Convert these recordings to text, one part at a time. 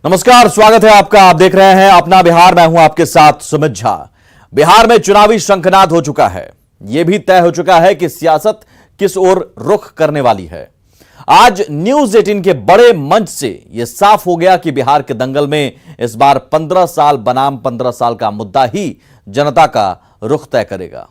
नमस्कार, स्वागत है आपका। आप देख रहे हैं अपना बिहार। मैं हूं आपके साथ सुमित झा। बिहार में चुनावी शंखनाद हो चुका है। यह भी तय हो चुका है कि सियासत किस ओर रुख करने वाली है। आज न्यूज 18 के बड़े मंच से यह साफ हो गया कि बिहार के दंगल में इस बार 15 साल बनाम 15 साल का मुद्दा ही जनता का रुख तय करेगा।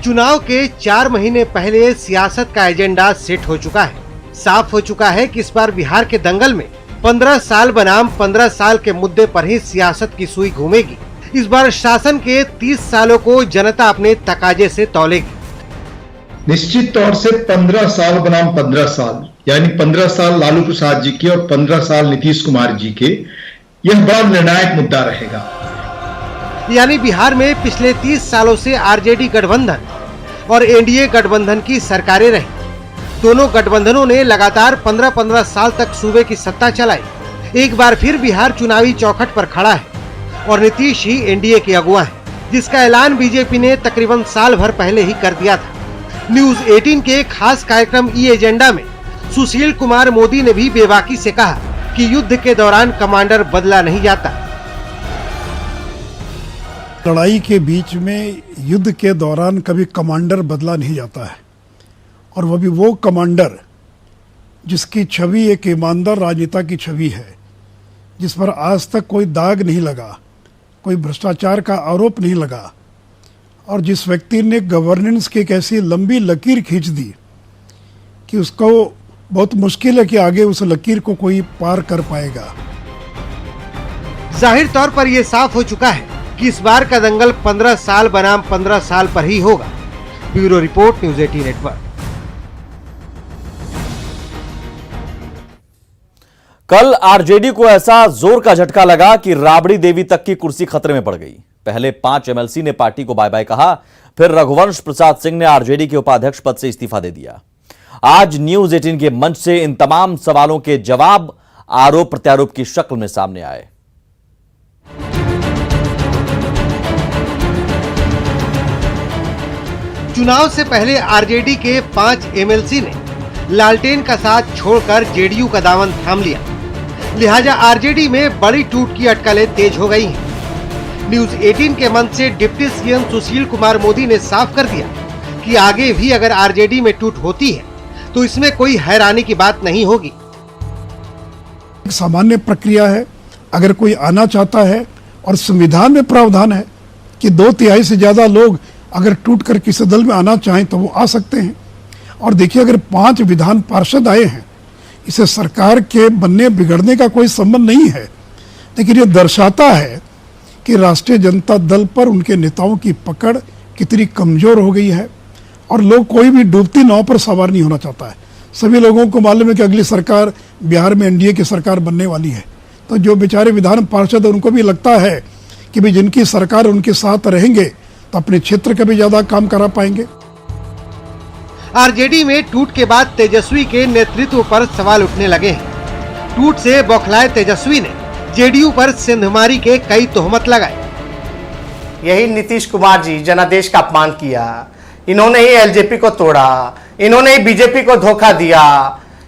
चुनाव के 4 महीने पहले सियासत का एजेंडा सेट हो चुका है। साफ हो चुका है कि इस बार बिहार के दंगल में 15 साल बनाम 15 साल के मुद्दे पर ही सियासत की सुई घूमेगी। इस बार शासन के 30 सालों को जनता अपने तकाजे से तौलेगी। निश्चित तौर से 15 साल बनाम 15 साल, यानी 15 साल लालू प्रसाद जी के और 15 साल नीतीश कुमार जी के, यह बड़ा निर्णायक मुद्दा रहेगा। यानी बिहार में पिछले 30 सालों से आरजेडी गठबंधन और एनडीए गठबंधन की सरकारें रही। दोनों गठबंधनों ने लगातार 15-15 साल तक सूबे की सत्ता चलाई। एक बार फिर बिहार चुनावी चौखट पर खड़ा है और नीतीश ही एनडीए के अगुवा हैं, जिसका ऐलान बीजेपी ने तकरीबन साल भर पहले ही कर दिया था। न्यूज 18 के खास कार्यक्रम ई एजेंडा में सुशील कुमार मोदी ने भी बेबाकी से कहा कि युद्ध के दौरान कमांडर बदला नहीं जाता। लड़ाई के बीच में युद्ध के दौरान कभी कमांडर बदला नहीं जाता है, और वह भी वो कमांडर जिसकी छवि एक ईमानदार राजनेता की छवि है, जिस पर आज तक कोई दाग नहीं लगा, कोई भ्रष्टाचार का आरोप नहीं लगा, और जिस व्यक्ति ने गवर्नेंस की एक ऐसी लंबी लकीर खींच दी कि उसको बहुत मुश्किल है कि आगे उस लकीर को कोई पार कर पाएगा। जाहिर तौर पर यह साफ हो चुका है कि इस बार का दंगल 15 साल बनाम 15 साल पर ही होगा। Bureau report, news 18 network. कल आरजेडी को ऐसा जोर का झटका लगा कि राबड़ी देवी तक की कुर्सी खतरे में पड़ गई। पहले 5 एमएलसी ने पार्टी को बाय बाय कहा, फिर रघुवंश प्रसाद सिंह ने आरजेडी के उपाध्यक्ष पद से इस्तीफा दे दिया। आज न्यूज 18 के मंच से इन तमाम सवालों के जवाब आरोप प्रत्यारोप की शक्ल में सामने आए। चुनाव से पहले आरजेडी के 5 एमएलसी ने लालटेन का साथ छोड़कर जेडीयू का दामन थाम लिया। लिहाजा आरजेडी में बड़ी टूट की अटकलें तेज हो गई हैं। न्यूज 18 के मंच से डिप्टी सीएम सुशील कुमार मोदी ने साफ कर दिया कि आगे भी अगर आरजेडी में टूट होती है तो इसमें कोई हैरानी की बात नहीं होगी। एक सामान्य प्रक्रिया है। अगर कोई आना चाहता है, और संविधान में प्रावधान है कि 2/3 से ज्यादा लोग अगर टूट कर किसी दल में आना चाहें तो वो आ सकते हैं। और देखिए, अगर 5 विधान पार्षद आए हैं, इसे सरकार के बनने बिगड़ने का कोई संबंध नहीं है, लेकिन ये दर्शाता है कि राष्ट्रीय जनता दल पर उनके नेताओं की पकड़ कितनी कमजोर हो गई है। और लोग कोई भी डूबती नाव पर सवार नहीं होना चाहता है। सभी लोगों को मालूम है कि अगली सरकार बिहार में एनडीए की सरकार बनने वाली है। तो जो बेचारे विधान पार्षद, उनको भी लगता है कि भाई जिनकी सरकार उनके साथ रहेंगे तो अपने क्षेत्र का भी ज्यादा काम करा पाएंगे। आरजेडी में टूट के बाद तेजस्वी के नेतृत्व पर सवाल उठने लगे हैं। टूट से बौखलाए तेजस्वी ने जेडीयू पर सेंधमारी के कई तोहमत लगाए। यही नीतीश कुमार जी जनादेश का अपमान किया, इन्होंने ही एलजेपी को तोड़ा, इन्होंने ही बीजेपी को धोखा दिया।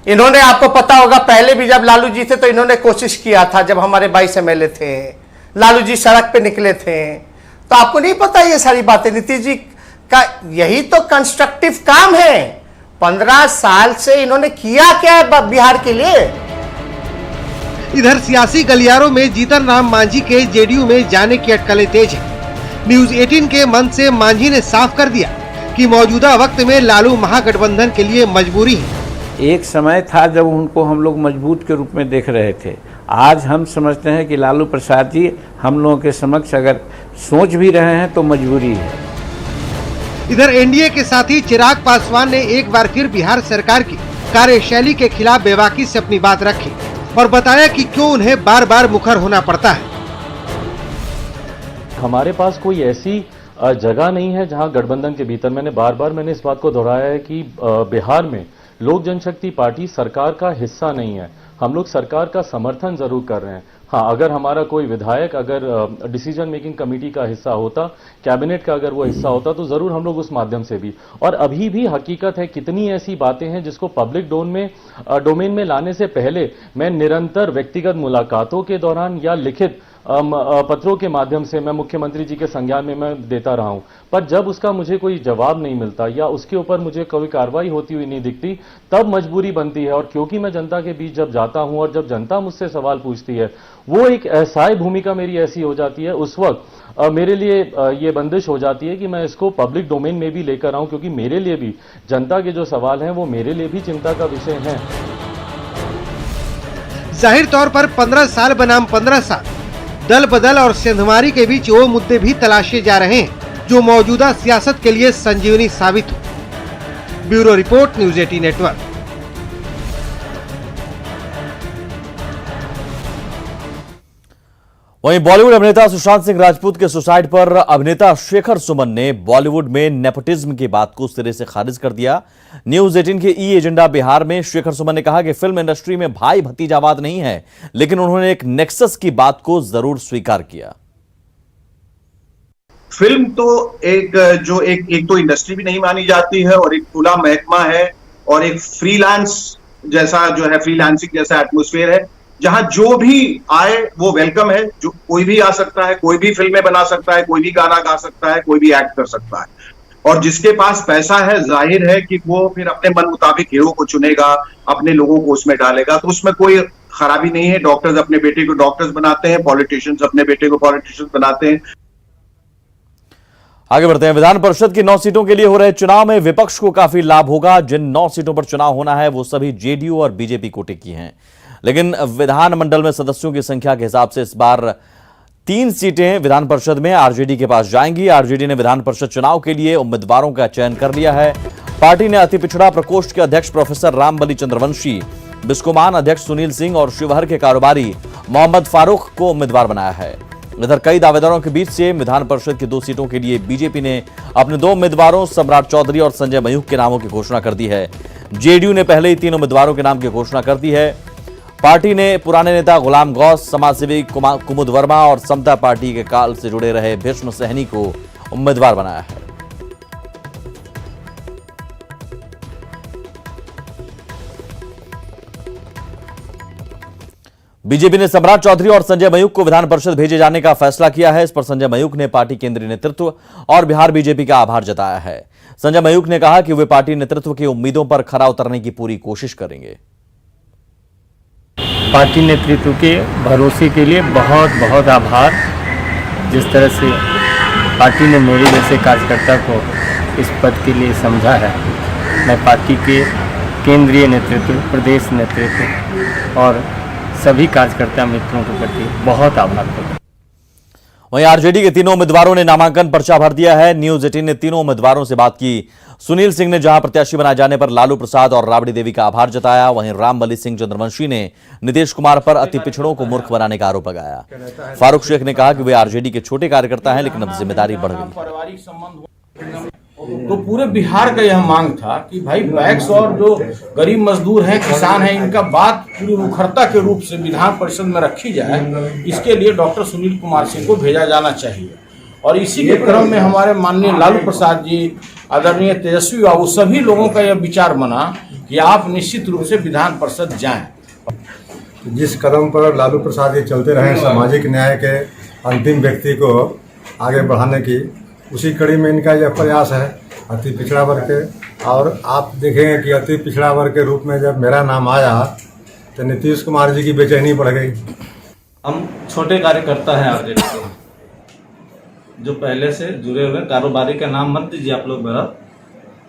इन्होंने, आपको पता होगा, पहले भी जब लालू जी थे तो इन्होंने कोशिश किया था, जब हमारे 22 एमएलए थे, लालू जी सड़क पे निकले थे। तो आपको नहीं पता ये सारी बातें? नीतीश जी का यही तो कंस्ट्रक्टिव काम है। 15 साल से इन्होंने किया क्या है बिहार के लिए? इधर सियासी गलियारों में जीतन राम मांझी के जेडीयू में जाने की अटकलें तेज है। न्यूज 18 के मंच से मांझी ने साफ कर दिया कि मौजूदा वक्त में लालू महागठबंधन के लिए मजबूरी है। एक समय था जब उनको हम लोग मजबूत के रूप में देख रहे थे। आज हम समझते हैं कि लालू प्रसाद जी हम लोगों के समक्ष अगर सोच भी रहे हैं तो मजबूरी है। इधर एनडीए के साथी चिराग पासवान ने एक बार फिर बिहार सरकार की कार्यशैली के खिलाफ बेबाकी से अपनी बात रखी और बताया कि क्यों उन्हें बार बार मुखर होना पड़ता है। हमारे पास कोई ऐसी जगह नहीं है जहां गठबंधन के भीतर, मैंने इस बात को दोहराया है कि बिहार में लोक जनशक्ति पार्टी सरकार का हिस्सा नहीं है। हम लोग सरकार का समर्थन जरूर कर रहे हैं। हाँ, अगर हमारा कोई विधायक अगर डिसीजन मेकिंग कमेटी का हिस्सा होता, कैबिनेट का अगर वो हिस्सा होता, तो जरूर हम लोग उस माध्यम से भी, और अभी भी हकीकत है कितनी ऐसी बातें हैं जिसको पब्लिक डोमेन में लाने से पहले मैं निरंतर व्यक्तिगत मुलाकातों के दौरान या लिखित पत्रों के माध्यम से मैं मुख्यमंत्री जी के संज्ञान में मैं देता रहा हूं, पर जब उसका मुझे कोई जवाब नहीं मिलता या उसके ऊपर मुझे कोई कार्रवाई होती हुई नहीं दिखती, तब मजबूरी बनती है। और क्योंकि मैं जनता के बीच जब जाता हूं और जब जनता मुझसे सवाल पूछती है, वो एक असहाय भूमिका मेरी ऐसी हो जाती है, उस वक्त मेरे लिए ये बंदिश हो जाती है कि मैं इसको पब्लिक डोमेन में भी लेकर आऊं, क्योंकि मेरे लिए भी जनता के जो सवाल हैं वो मेरे लिए भी चिंता का विषय हैं। जाहिर तौर पर 15 साल बनाम 15 साल, दल बदल और सेंधमारी के बीच वो मुद्दे भी तलाशे जा रहे हैं जो मौजूदा सियासत के लिए संजीवनी साबित हो। Bureau report, news 18 network. वहीं बॉलीवुड अभिनेता सुशांत सिंह राजपूत के सुसाइड पर अभिनेता शेखर सुमन ने बॉलीवुड में नेपोटिज्म की बात को सिरे से खारिज कर दिया। न्यूज़ 18 के ई एजेंडा बिहार में शेखर सुमन ने कहा कि फिल्म इंडस्ट्री में भाई भतीजावाद नहीं है, लेकिन उन्होंने एक नेक्सस की बात को जरूर स्वीकार किया। फिल्म तो एक तो इंडस्ट्री भी नहीं मानी जाती है और एक खुला महकमा है और एक फ्रीलांस जैसा जो है, फ्रीलांसिंग जैसा एटमॉस्फेयर है, जहां जो भी आए वो वेलकम है। जो कोई भी आ सकता है, कोई भी फिल्में बना सकता है, कोई भी गाना गा सकता है, कोई भी एक्ट कर सकता है, और जिसके पास पैसा है जाहिर है कि वो फिर अपने मन मुताबिक हीरो को चुनेगा, अपने लोगों को उसमें डालेगा, तो उसमें कोई खराबी नहीं है। डॉक्टर्स अपने बेटे को डॉक्टर्स बनाते हैं, पॉलिटिशियंस अपने बेटे को पॉलिटिशियंस बनाते हैं। आगे बढ़ते हैं। विधान परिषद की 9 सीटों के लिए हो रहे चुनाव में विपक्ष को काफी लाभ होगा। जिन 9 सीटों पर चुनाव होना है वो सभी जेडीयू और बीजेपी कोटे की हैं, लेकिन विधानमंडल में सदस्यों की संख्या के हिसाब से इस बार 3 सीटें विधान परिषद में आरजेडी के पास जाएंगी। आरजेडी ने विधान परिषद चुनाव के लिए उम्मीदवारों का चयन कर लिया है। पार्टी ने अति पिछड़ा प्रकोष्ठ के अध्यक्ष प्रोफेसर रामबली चंद्रवंशी, बिस्कोमान अध्यक्ष सुनील सिंह और शिवहर के कारोबारी मोहम्मद फारूक को उम्मीदवार बनाया है। इधर कई दावेदारों के बीच से विधान परिषद की 2 सीटों के लिए बीजेपी ने अपने 2 उम्मीदवारों सम्राट चौधरी और संजय मयूख के नामों की घोषणा कर दी है। जेडीयू ने पहले ही 3 उम्मीदवारों के नाम की घोषणा कर दी है। पार्टी ने पुराने नेता गुलाम गौस, समाजसेवी कुमुद वर्मा और समता पार्टी के काल से जुड़े रहे भीष्म सहनी को उम्मीदवार बनाया है। बीजेपी ने सम्राट चौधरी और संजय मयूख को विधान परिषद भेजे जाने का फैसला किया है। इस पर संजय मयूख ने पार्टी केंद्रीय नेतृत्व और बिहार बीजेपी का आभार जताया है। संजय मयूख ने कहा कि वे पार्टी नेतृत्व की उम्मीदों पर खरा उतरने की पूरी कोशिश करेंगे। पार्टी नेतृत्व के भरोसे के लिए बहुत बहुत आभार। जिस तरह से पार्टी ने मेरे जैसे कार्यकर्ता को इस पद के लिए समझा है, मैं पार्टी के केंद्रीय नेतृत्व, प्रदेश नेतृत्व और सभी कार्यकर्ता मित्रों के प्रति बहुत आभार करता हूं। वहीं आरजेडी के 3 उम्मीदवारों ने नामांकन पर्चा भर दिया है। न्यूज़ 18 ने 3 उम्मीदवारों से बात की। सुनील सिंह ने जहां प्रत्याशी बनाए जाने पर लालू प्रसाद और राबड़ी देवी का आभार जताया, वहीं रामबली सिंह चंद्रवंशी ने नीतीश कुमार पर अति पिछड़ों को मूर्ख बनाने का आरोप लगाया। फारूक शेख ने कहा कि वे आरजेडी के छोटे कार्यकर्ता हैं, लेकिन अब जिम्मेदारी बढ़ गई। तो पूरे बिहार का यह मांग था कि भाई पैक्स और जो गरीब मजदूर हैं, किसान हैं, इनका बात पूरी मुखरता के रूप से विधान परिषद में रखी जाए। इसके लिए डॉक्टर सुनील कुमार सिंह को भेजा जाना चाहिए, और इसी के क्रम में हमारे माननीय लालू प्रसाद जी, आदरणीय तेजस्वी बाबू, सभी लोगों का यह विचार बना कि आप निश्चित रूप से विधान परिषद जाएं। जिस कदम पर लालू प्रसाद जी चलते रहे सामाजिक न्याय के अंतिम व्यक्ति को आगे बढ़ाने की, उसी कड़ी में इनका यह प्रयास है अति पिछड़ा वर्ग के। और आप देखेंगे कि अति पिछड़ा वर्ग के रूप में जब मेरा नाम आया तो नीतीश कुमार जी की बेचैनी बढ़ गई। हम छोटे कार्यकर्ता हैं आरजेडी के, जो पहले से जुड़े हुए कारोबारी का नाम मत दीजिए आप लोग मेरा,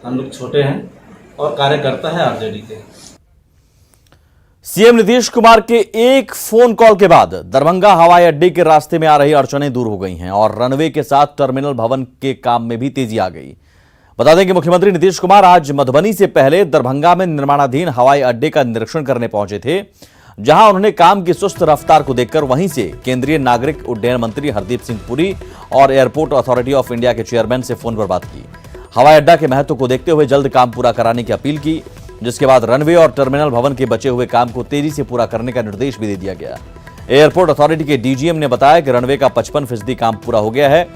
हम लोग छोटे हैं और कार्यकर्ता है आरजेडी के। सीएम नीतीश कुमार के एक फोन कॉल के बाद दरभंगा हवाई अड्डे के रास्ते में आ रही अड़चनें दूर हो गई हैं और रनवे के साथ टर्मिनल भवन के काम में भी तेजी आ गई। बता दें कि मुख्यमंत्री नीतीश कुमार आज मधुबनी से पहले दरभंगा में निर्माणाधीन हवाई अड्डे का निरीक्षण करने पहुंचे थे, जहां उन्होंने काम की सुस्त रफ्तार को देखकर वहीं से केंद्रीय नागरिक उड्डयन मंत्री हरदीप सिंह पुरी और एयरपोर्ट अथॉरिटी ऑफ इंडिया के चेयरमैन से फोन पर बात की। हवाई अड्डा के महत्व को देखते हुए जल्द काम पूरा कराने की अपील की। जिसके बाद रनवे और टर्मिनल भवन के बचे हुए काम को तेजी से पूरा करने का निर्देश भी दे दिया गया। एयरपोर्ट अथॉरिटी के डीजीएम ने बताया कि रनवे का 55% काम पूरा हो गया है।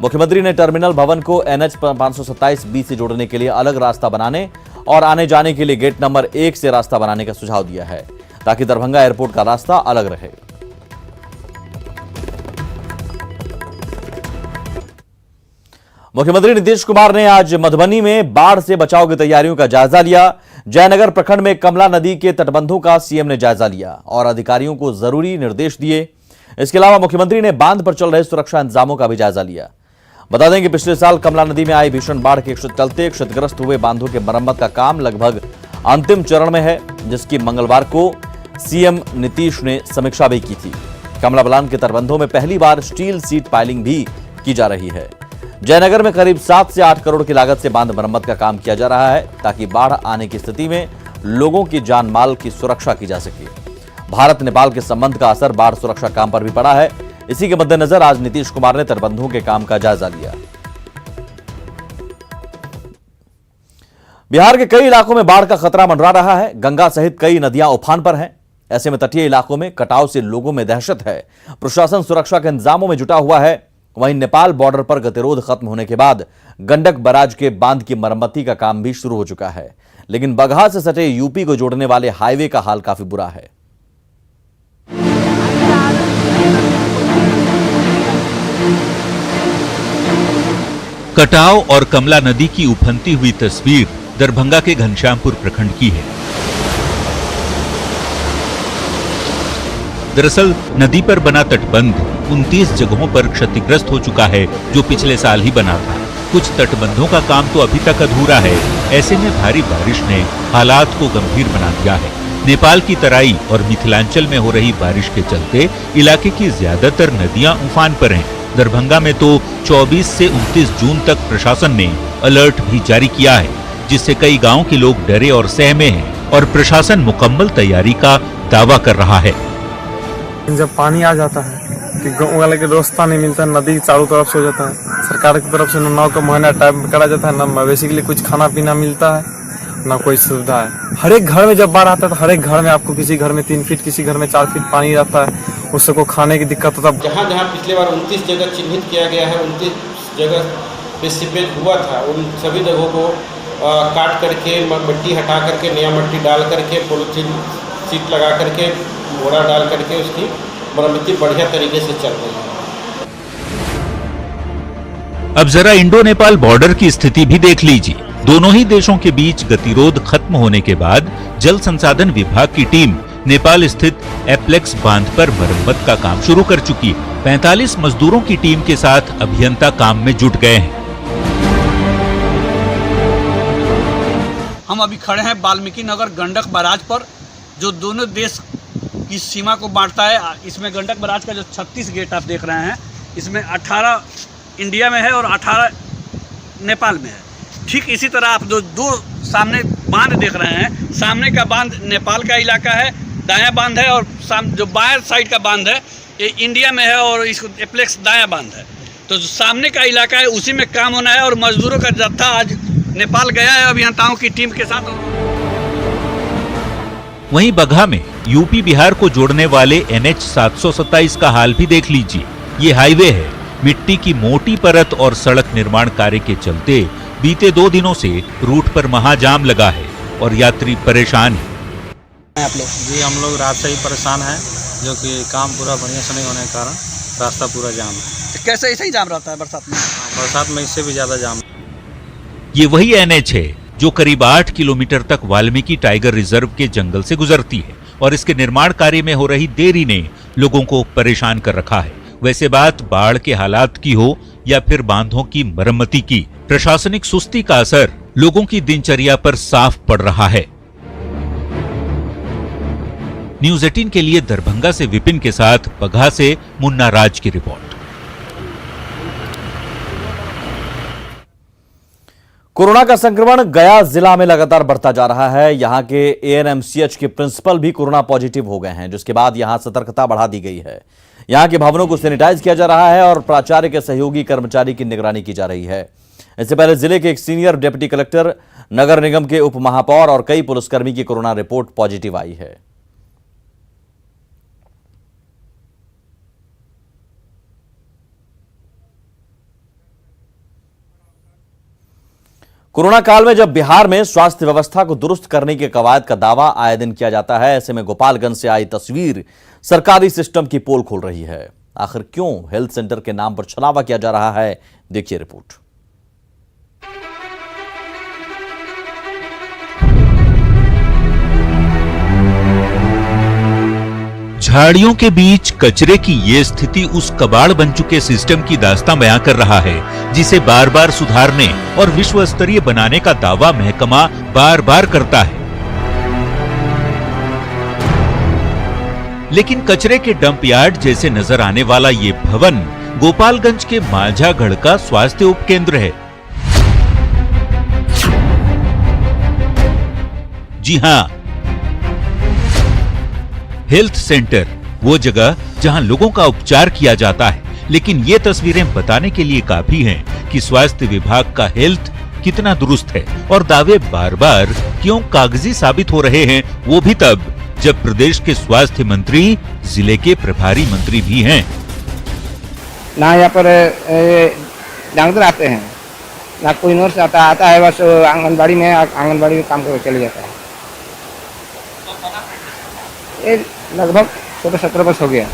मुख्यमंत्री ने टर्मिनल भवन को NH 527B से जोड़ने के लिए अलग रास्ता बनाने और आने जाने के लिए गेट नंबर 1 से रास्ता बनाने का सुझाव दिया है, ताकि दरभंगा एयरपोर्ट का रास्ता अलग रहे। मुख्यमंत्री नीतीश कुमार ने आज मधुबनी में बाढ़ से बचाव की तैयारियों का जायजा लिया। जयनगर प्रखंड में कमला नदी के तटबंधों का सीएम ने जायजा लिया और अधिकारियों को जरूरी निर्देश दिए। इसके अलावा मुख्यमंत्री ने बांध पर चल रहे सुरक्षा इंतजामों का भी जायजा लिया। बता दें कि पिछले साल कमला नदी में आई भीषण बाढ़ के चलते क्षतिग्रस्त हुए बांधों के मरम्मत का काम लगभग अंतिम चरण में है, जिसकी मंगलवार को सीएम नीतीश ने समीक्षा भी की थी। कमला बलान के तटबंधों में पहली बार स्टील सीट पाइलिंग भी की जा रही है। जयनगर में करीब 7 से 8 करोड़ की लागत से बांध मरम्मत का काम किया जा रहा है, ताकि बाढ़ आने की स्थिति में लोगों की जान माल की सुरक्षा की जा सके। भारत नेपाल के संबंध का असर बाढ़ सुरक्षा काम पर भी पड़ा है। इसी के मद्देनजर आज नीतीश कुमार ने तटबंधों के काम का जायजा लिया। बिहार के कई इलाकों में बाढ़ का खतरा मंडरा रहा है। गंगा सहित कई नदियां उफान पर हैं। ऐसे में तटीय इलाकों में कटाव से लोगों में दहशत है। प्रशासन सुरक्षा के इंतजामों में जुटा हुआ है। वहीं नेपाल बॉर्डर पर गतिरोध खत्म होने के बाद गंडक बराज के बांध की मरम्मती का काम भी शुरू हो चुका है, लेकिन बगहा से सटे यूपी को जोड़ने वाले हाईवे का हाल काफी बुरा है। कटाव और कमला नदी की उफनती हुई तस्वीर दरभंगा के घनश्यामपुर प्रखंड की है। दरअसल नदी पर बना तटबंध 29 जगहों पर क्षतिग्रस्त हो चुका है, जो पिछले साल ही बना था। कुछ तटबंधों का काम तो अभी तक अधूरा है। ऐसे में भारी बारिश ने हालात को गंभीर बना दिया है। नेपाल की तराई और मिथिलांचल में हो रही बारिश के चलते इलाके की ज्यादातर नदियां उफान पर हैं। दरभंगा में तो 24 से 29 जून तक प्रशासन ने अलर्ट भी जारी किया है, जिससे कई गांव के लोग डरे और सहमे हैं और प्रशासन मुकम्मल तैयारी का दावा कर रहा है। जब पानी आ जाता है कि गाँव वाले के रास्ता नहीं मिलता, नदी चारों तरफ से हो जाता है। सरकार की तरफ से न नाव का मुहैया टाइम करा जाता है, न मवेशी के लिए कुछ खाना पीना मिलता है, न कोई सुविधा है। हर एक घर में जब बाढ़ आता है तो हर एक घर में आपको किसी घर में 3 फीट, किसी घर में 4 फीट पानी रहता है। उससे को खाने की दिक्कत होता है। जहाँ जहाँ पिछले बार 29 जगह चिन्हित किया गया है, 29 जगह पे सीपेज हुआ था, उन सभी जगहों को काट करके मिट्टी हटा करके नया मिट्टी डाल करके पॉलीथीन सीट लगा करके घोड़ा डाल करके उसकी मरम्मती बढ़िया तरीके से चल रही है। अब जरा इंडो नेपाल बॉर्डर की स्थिति भी देख लीजिए। दोनों ही देशों के बीच गतिरोध खत्म होने के बाद जल संसाधन विभाग की टीम नेपाल स्थित एप्लेक्स बांध पर मरम्मत का काम शुरू कर चुकी है। 45 मजदूरों की टीम के साथ अभियंता काम में जुट गए हैं। हम अभी खड़े हैं वाल्मीकि नगर गंडक बराज पर, जो दोनों देश की सीमा को बांटता है। इसमें गंडक बराज का जो 36 गेट आप देख रहे हैं, इसमें 18 इंडिया में है और 18 नेपाल में है। ठीक इसी तरह आप जो दो सामने बांध देख रहे हैं, सामने का बांध नेपाल का इलाका है, दायां बांध है, और जो बाएं साइड का बांध है ये इंडिया में है और इसको एप्लेक्स दायां बांध है। तो जो सामने का इलाका है उसी में काम होना है और मजदूरों का जत्था आज नेपाल गया है अभियंताओं की टीम के साथ। वहीं बगहा में यूपी बिहार को जोड़ने वाले NH 727 का हाल भी देख लीजिए। ये हाईवे है। मिट्टी की मोटी परत और सड़क निर्माण कार्य के चलते बीते 2 दिनों से रूट पर महाजाम लगा है और यात्री परेशान है। आप लोग जी, हम लोग रात से ही परेशान हैं, जो कि काम पूरा बढ़िया से नहीं होने के कारण रास्ता पूरा जाम है। तो कैसे ऐसे ही जाम रहता है बरसात में? बरसात में इससे भी ज्यादा जाम। ये वही NH है जो करीब 8 किलोमीटर तक वाल्मीकि टाइगर रिजर्व के जंगल से गुजरती है और इसके निर्माण कार्य में हो रही देरी ने लोगों को परेशान कर रखा है। वैसे बात बाढ़ के हालात की हो या फिर बांधों की मरम्मती की, प्रशासनिक सुस्ती का असर लोगों की दिनचर्या पर साफ पड़ रहा है। न्यूज़ 18 के लिए दरभंगा से विपिन के साथ बगहा से मुन्ना राज की रिपोर्ट। कोरोना का संक्रमण गया जिला में लगातार बढ़ता जा रहा है। यहां के ANMCH के प्रिंसिपल भी कोरोना पॉजिटिव हो गए हैं, जिसके बाद यहां सतर्कता बढ़ा दी गई है। यहां के भवनों को सैनिटाइज किया जा रहा है और प्राचार्य के सहयोगी कर्मचारी की निगरानी की जा रही है। इससे पहले जिले के एक सीनियर डिप्टी कलेक्टर नगर निगम के उप महापौर और कई पुलिसकर्मी की कोरोना रिपोर्ट पॉजिटिव आई है। कोरोना काल में जब बिहार में स्वास्थ्य व्यवस्था को दुरुस्त करने के कवायद का दावा आए दिन किया जाता है, ऐसे में गोपालगंज से आई तस्वीर सरकारी सिस्टम की पोल खोल रही है। आखिर क्यों हेल्थ सेंटर के नाम पर छलावा किया जा रहा है, देखिए रिपोर्ट। झाड़ियों के बीच कचरे की ये स्थिति उस कबाड़ बन चुके सिस्टम की दास्तां बयां कर रहा है जिसे बार बार सुधारने और विश्व स्तरीय बनाने का दावा महकमा बार बार करता है। लेकिन कचरे के डंप यार्ड जैसे नजर आने वाला ये भवन गोपालगंज के माझागढ़ का स्वास्थ्य उपकेंद्र है। जी हां, हेल्थ सेंटर, वो जगह जहां लोगों का उपचार किया जाता है। लेकिन ये तस्वीरें बताने के लिए काफी हैं कि स्वास्थ्य विभाग का हेल्थ कितना दुरुस्त है और दावे बार बार क्यों कागजी साबित हो रहे हैं, वो भी तब जब प्रदेश के स्वास्थ्य मंत्री जिले के प्रभारी मंत्री भी हैं। ना यहाँ पर डॉक्टर आते हैं, ना कोई नर्स आता है, बस आंगनबाड़ी में काम करके चले जाता है। ये लगभग 17 वर्ष हो गया।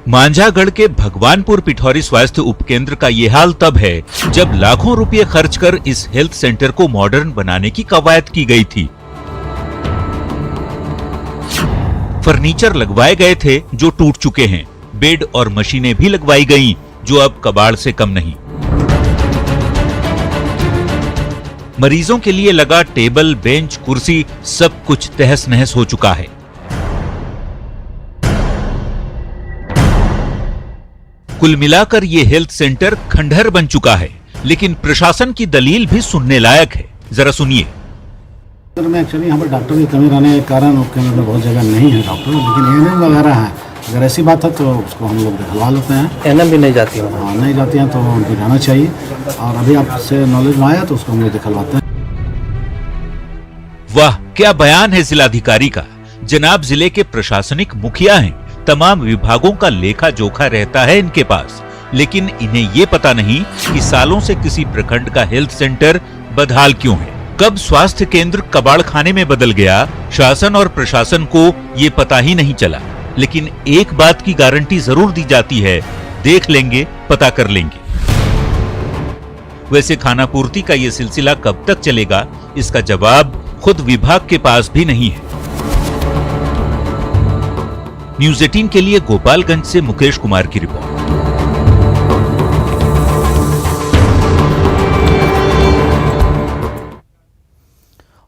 मांझागढ़ के भगवानपुर पिठौरी स्वास्थ्य उपकेंद्र का ये हाल तब है जब लाखों रुपए खर्च कर इस हेल्थ सेंटर को मॉडर्न बनाने की कवायद की गई थी। फर्नीचर लगवाए गए थे जो टूट चुके हैं, बेड और मशीनें भी लगवाई गईं जो अब कबाड़ से कम नहीं। मरीजों के लिए लगा टेबल, बेंच, कुर्सी सब कुछ तहस नहस हो चुका है। कुल मिलाकर ये हेल्थ सेंटर खंडहर बन चुका है, लेकिन प्रशासन की दलील भी सुनने लायक है। जरा सुनिए। में एक्चुअली यहाँ पर डॉक्टर की कमी रहने के कारण उपकेंद्र में बहुत जगह नहीं है डॉक्टर, लेकिन एएनएम वगैरह है। अगर ऐसी बात है तो उसको हम लोग दिखवा लेते हैं। एएनएम भी नहीं जाती है? हाँ, नहीं जाती हैं तो उनको जाना चाहिए। और अभी आपसे नॉलेज में आया तो उसको हम लोग दिखलवाते हैं। वाह, क्या बयान है जिलाधिकारी का। जनाब जिले के प्रशासनिक मुखिया हैं, तमाम विभागों का लेखा जोखा रहता है इनके पास, लेकिन इन्हें ये पता नहीं कि सालों से किसी प्रखंड का हेल्थ सेंटर बदहाल क्यों है। कब स्वास्थ्य केंद्र कबाड़ खाने में बदल गया, शासन और प्रशासन को ये पता ही नहीं चला। लेकिन एक बात की गारंटी जरूर दी जाती है, देख लेंगे, पता कर लेंगे। वैसे खानापूर्ति का ये सिलसिला कब तक चलेगा, इसका जवाब खुद विभाग के पास भी नहीं है। न्यूज़ 18 के लिए गोपालगंज से मुकेश कुमार की रिपोर्ट।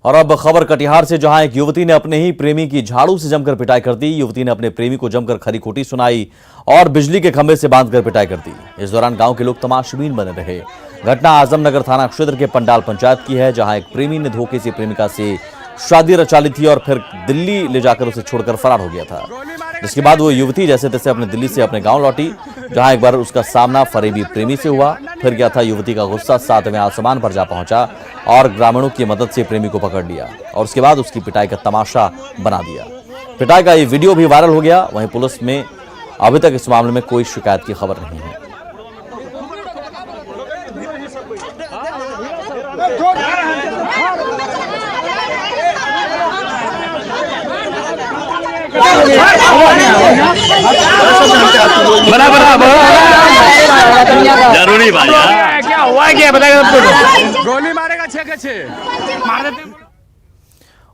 और अब खबर कटिहार से, जहां एक युवती ने अपने ही प्रेमी की झाड़ू से जमकर पिटाई कर दी। युवती ने अपने प्रेमी को जमकर खरी खोटी सुनाई और बिजली के खंभे से बांधकर पिटाई कर दी। इस दौरान गांव के लोग तमाशबीन बने रहे। घटना आजमनगर थाना क्षेत्र के पंडाल पंचायत की है, जहां एक प्रेमी ने धोखे से प्रेमिका से शादी रचा ली थी और फिर दिल्ली ले जाकर उसे छोड़कर फरार हो गया था। जिसके बाद वो युवती जैसे तैसे अपने दिल्ली से अपने गांव लौटी, जहां एक बार उसका सामना फरेबी प्रेमी से हुआ। फिर क्या था, युवती का गुस्सा 7वें आसमान पर जा पहुंचा और ग्रामीणों की मदद से प्रेमी को पकड़ लिया और उसके बाद उसकी पिटाई का तमाशा बना दिया। पिटाई का ये वीडियो भी वायरल हो गया। वहीं पुलिस में अभी तक इस मामले में कोई शिकायत की खबर नहीं है। जरूरी बात क्या हुआ, क्या बताएगा सबको? गोली मारेगा 6 के 6 मार देते।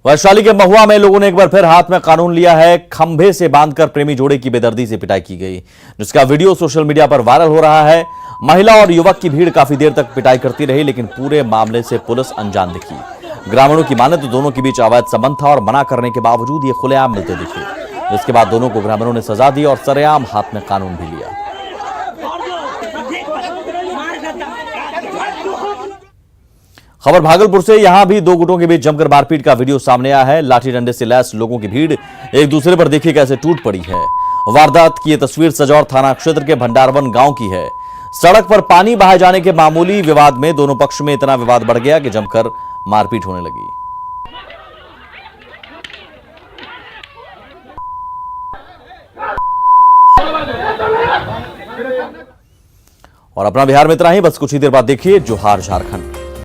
वैशाली के महुआ में लोगों ने एक बार फिर हाथ में कानून लिया है। खंभे से बांधकर प्रेमी जोड़े की बेदर्दी से पिटाई की गई, जिसका वीडियो सोशल मीडिया पर वायरल हो रहा है। महिला और युवक की भीड़ काफी देर तक पिटाई करती रही, लेकिन पूरे मामले से पुलिस अनजान दिखी। ग्रामीणों की माने तो दोनों के बीच अवैध संबंध था और मना करने के बावजूद ये खुलेआम मिलते दिखे। इसके बाद दोनों को ग्रामीणों ने सजा दी और सरेआम हाथ में कानून भी लिया। खबर भागलपुर से, यहां भी दो गुटों के बीच जमकर मारपीट का वीडियो सामने आया है। लाठी डंडे से लैस लोगों की भीड़ एक दूसरे पर देखिए कैसे टूट पड़ी है। वारदात की यह तस्वीर सजौर थाना क्षेत्र के भंडारवन गांव की है, सड़क पर पानी बहाए जाने के मामूली विवाद में दोनों पक्ष में इतना विवाद बढ़ गया कि जमकर मारपीट होने लगी। और अपना बिहार में इतना ही, बस कुछ ही देर बाद देखिए जोहार झारखंड।